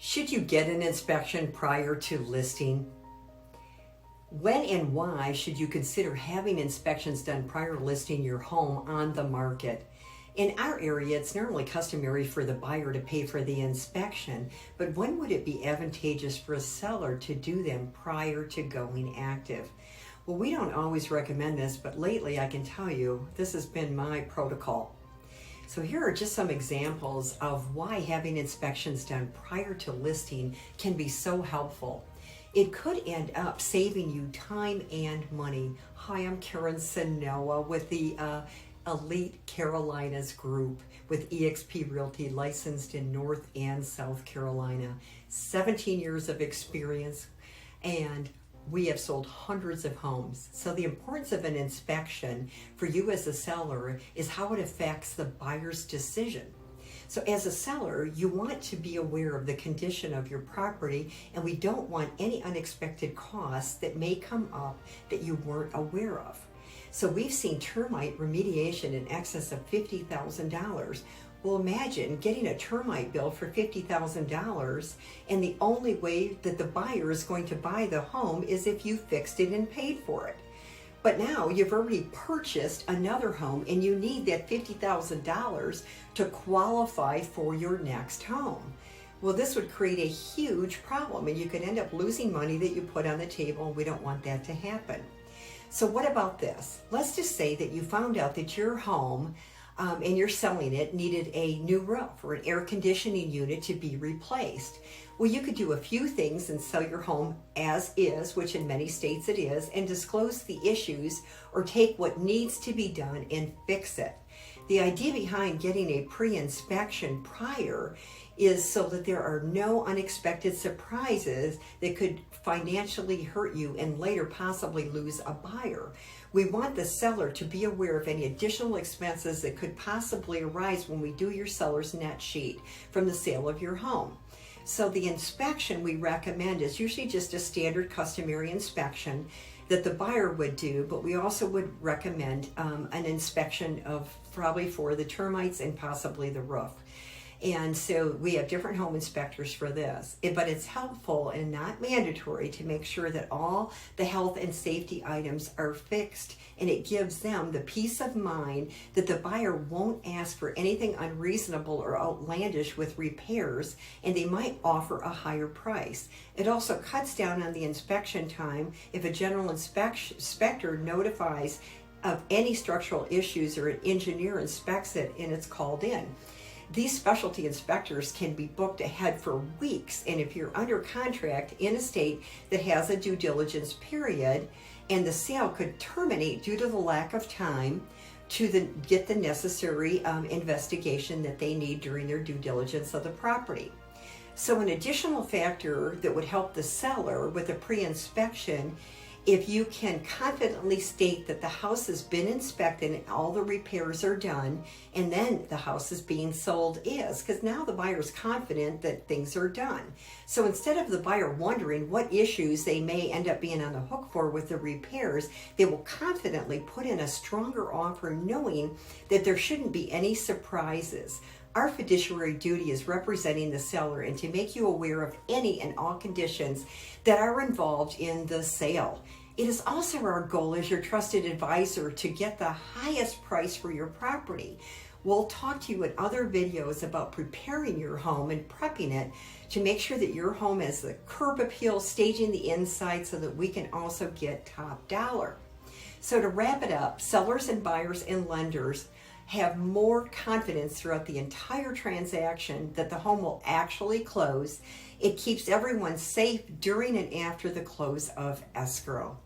Should you get an inspection prior to listing? When and why should you consider having inspections done prior to listing your home on the market? In our area, it's normally customary for the buyer to pay for the inspection, but when would it be advantageous for a seller to do them prior to going active? Well, we don't always recommend this, but lately I can tell you this has been my protocol. So here are just some examples of why having inspections done prior to listing can be so helpful. It could end up saving you time and money. Hi, I'm Karen Sanoa with the Elite Carolinas Group with eXp Realty, licensed in North and South Carolina. 17 years of experience, and we have sold hundreds of homes. So the importance of an inspection for you as a seller is how it affects the buyer's decision. So as a seller, you want to be aware of the condition of your property, and we don't want any unexpected costs that may come up that you weren't aware of. So we've seen termite remediation in excess of $50,000. Well, imagine getting a termite bill for $50,000, and the only way that the buyer is going to buy the home is if you fixed it and paid for it. But now you've already purchased another home and you need that $50,000 to qualify for your next home. Well, this would create a huge problem, and you could end up losing money that you put on the table. We don't want that to happen. So what about this? Let's just say that you found out that your home and you're selling it needed a new roof or an air conditioning unit to be replaced. Well, you could do a few things and sell your home as is, which in many states it is, and disclose the issues or take what needs to be done and fix it. The idea behind getting a pre-inspection prior is so that there are no unexpected surprises that could financially hurt you and later possibly lose a buyer. We want the seller to be aware of any additional expenses that could possibly arise when we do your seller's net sheet from the sale of your home. So the inspection we recommend is usually just a standard customary inspection that the buyer would do, but we also would recommend an inspection of probably for the termites and possibly the roof. And so we have different home inspectors for this, but it's helpful and not mandatory to make sure that all the health and safety items are fixed, and it gives them the peace of mind that the buyer won't ask for anything unreasonable or outlandish with repairs, and they might offer a higher price. It also cuts down on the inspection time if a general inspector notifies of any structural issues or an engineer inspects it and it's called in. These specialty inspectors can be booked ahead for weeks, and if you're under contract in a state that has a due diligence period, and the sale could terminate due to the lack of time to get the necessary investigation that they need during their due diligence of the property. So an additional factor that would help the seller with a pre-inspection, if you can confidently state that the house has been inspected and all the repairs are done, and then the house is being sold because now the buyer is confident that things are done. So instead of the buyer wondering what issues they may end up being on the hook for with the repairs, they will confidently put in a stronger offer knowing that there shouldn't be any surprises. Our fiduciary duty is representing the seller and to make you aware of any and all conditions that are involved in the sale. It is also our goal as your trusted advisor to get the highest price for your property. We'll talk to you in other videos about preparing your home and prepping it to make sure that your home has the curb appeal, staging the inside so that we can also get top dollar. So to wrap it up, sellers and buyers and lenders have more confidence throughout the entire transaction that the home will actually close. It keeps everyone safe during and after the close of escrow.